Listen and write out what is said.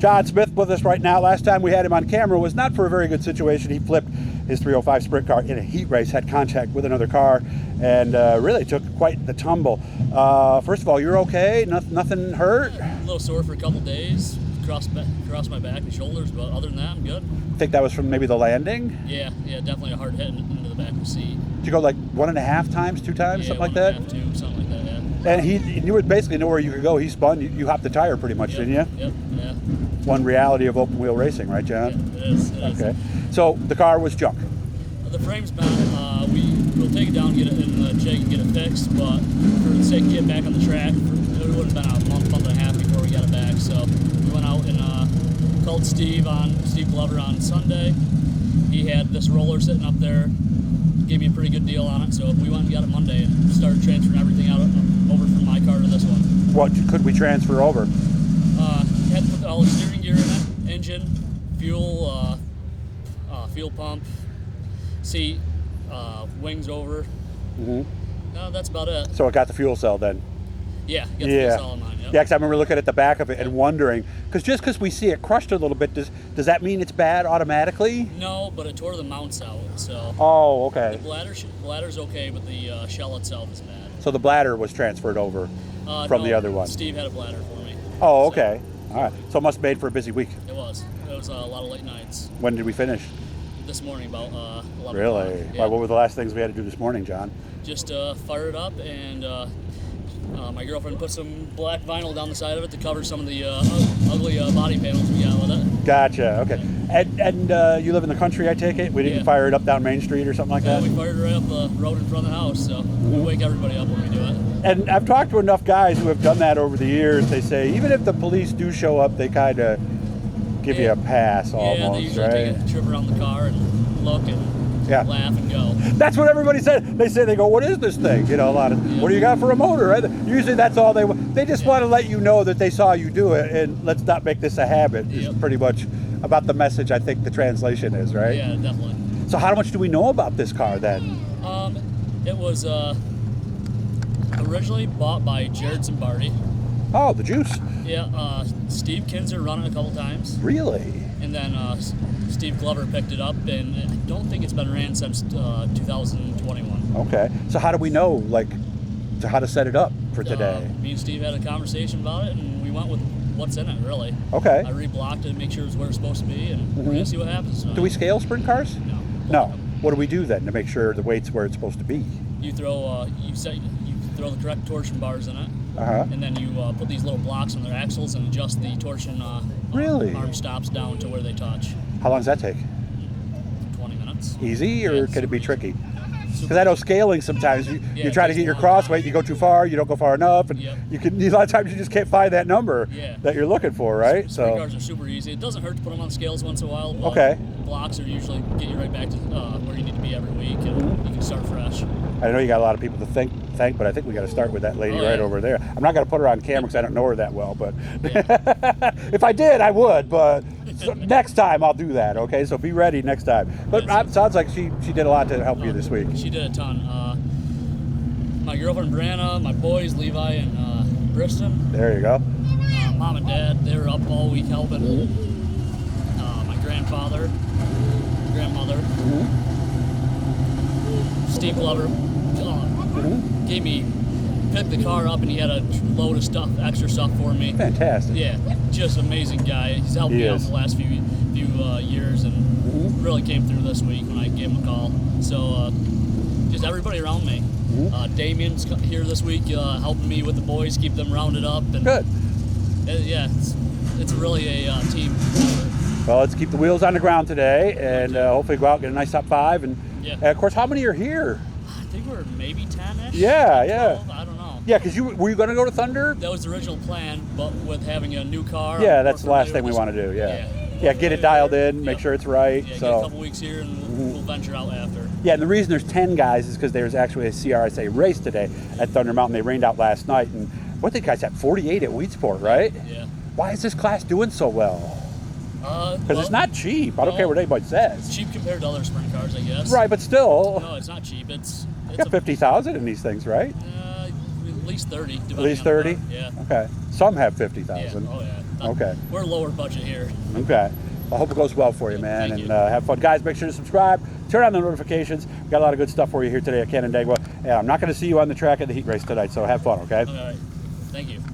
John Smith with us right now. Last time we had him on camera was not for a very good situation. He flipped his 305 sprint car in a heat race, had contact with another car, and really took quite the tumble. First of all, you're okay? Nothing hurt? A little sore for a couple days, across my back and shoulders, but other than that, I'm good. I think that was from maybe the landing? Yeah, definitely a hard hit into the back of the seat. Did you go like 1.5 times, 2 times, something like that? 1.5, 2, something like that, yeah. And you would basically know where you could go. He spun, you hopped the tire pretty much, didn't you? Yep, yeah. One reality of open wheel racing, right, John? Yeah, it is. Okay. So the car was junk. The frame's bent. We'll take it down, get it in the jig and get it fixed, but for the sake of getting back on the track, it would have been a month and a half before we got it back. So we went out and called Steve Glover on Sunday. He had this roller sitting up there, gave me a pretty good deal on it, so we went and got it Monday and started transferring everything over from my car to this one. What could we transfer over? Had to put all the steering gear in it, engine, fuel, fuel pump, seat, wings over. Mm-hmm. No, that's about it. So it got the fuel cell then? Yeah, got the fuel cell on mine, yep. Yeah, because I remember looking at the back of it and wondering, because just because we see it crushed a little bit, does that mean it's bad automatically? No, but it tore the mounts out, so. Oh, okay. The bladder's okay, but the shell itself is bad. So the bladder was transferred over from the other one? Steve had a bladder for me. Oh, okay. All right. So it must have made for a busy week. It was. It was a lot of late nights. When did we finish? This morning, about 11 Really? o'clock. Yeah. Why, what were the last things we had to do this morning, John? Just fire it up, and my girlfriend put some black vinyl down the side of it to cover some of the ugly body panels we got with it. Gotcha. Okay. And you live in the country, I take it? We didn't fire it up down Main Street or something like that? Yeah, we fired it right up the road in front of the house, so we wake everybody up when we do it. And I've talked to enough guys who have done that over the years. They say even if the police do show up, they kind of give you a pass almost, yeah, they usually take a trip around the car and look and laugh and go. That's what everybody said. They go, what is this thing? You know, a lot of, what do you got for a motor? Right? Usually that's all they just want to let you know that they saw you do it, and let's not make this a habit. Is pretty much about the message I think the translation is, right? Yeah, definitely. So how much do we know about this car then? It was originally bought by Jared Zimbardi. Oh, the juice. Yeah, Steve Kinzer run it a couple times. Really? And then Steve Glover picked it up, and I don't think it's been ran since 2021. Okay. So how do we know, how to set it up for today? Me and Steve had a conversation about it, and we went with what's in it, really. Okay. I reblocked it to make sure it was where it's supposed to be, and we're going to see what happens tonight. Do we scale sprint cars? No. No. What do we do then to make sure the weight's where it's supposed to be? You throw you throw the correct torsion bars in it, and then you put these little blocks on their axles and adjust the torsion arm stops down to where they touch. How long does that take? 20 minutes. Easy, or could it be tricky? Because I know scaling sometimes you try to get your cross weight, you go too far, you don't go far enough, and a lot of times you just can't find that number that you're looking for, right? Sprint cars are super easy. It doesn't hurt to put them on scales once in a while. But blocks are usually get you right back to where you need to be every week, and you can start fresh. I know you got a lot of people to thank, but I think we got to start with that lady right over there. I'm not going to put her on camera because I don't know her that well, but if I did, I would. But next time I'll do that. Okay, so be ready next time. But it sounds like she did a lot to help you this week. She did a ton. My girlfriend Brianna, my boys Levi and Briston. There you go. Mom and Dad, they were up all week helping. My grandfather, grandmother, Steve Glover picked the car up, and he had a load of extra stuff for me. Fantastic. Yeah, just amazing guy. He's helped me out the last few years, and really came through this week when I gave him a call. So just everybody around me. Damien's here this week helping me with the boys, keep them rounded up. And good. It's really a team effort. Well, let's keep the wheels on the ground today, and hopefully go out and get a nice top 5. And of course, how many are here? I think we're maybe 10-ish. Yeah. 12, I don't know. Yeah, because were you going to go to Thunder? That was the original plan, but with having a new car. Yeah, that's the last thing we want to do. Yeah, get it dialed in, make sure it's right. Yeah, so get a couple weeks here, and we'll venture out after. Yeah, and the reason there's 10 guys is because there's actually a CRSA race today at Thunder Mountain. They rained out last night, and what the guys had 48 at Weedsport, right? Yeah. Why is this class doing so well? Because it's not cheap. I don't care what anybody says. Cheap compared to other sprint cars, I guess. Right, but still. No, it's not cheap. It's got 50,000 in these things, right? At least 30. At least 30? Yeah. Okay. Some have 50,000. Yeah. Oh, yeah. Okay. We're lower budget here. Okay. I hope it goes well for you, man, Thank and you. have fun. Guys, make sure to subscribe, turn on the notifications. We've got a lot of good stuff for you here today at Canandaigua. And I'm not going to see you on the track at the heat race tonight, so have fun, okay? All right. Thank you.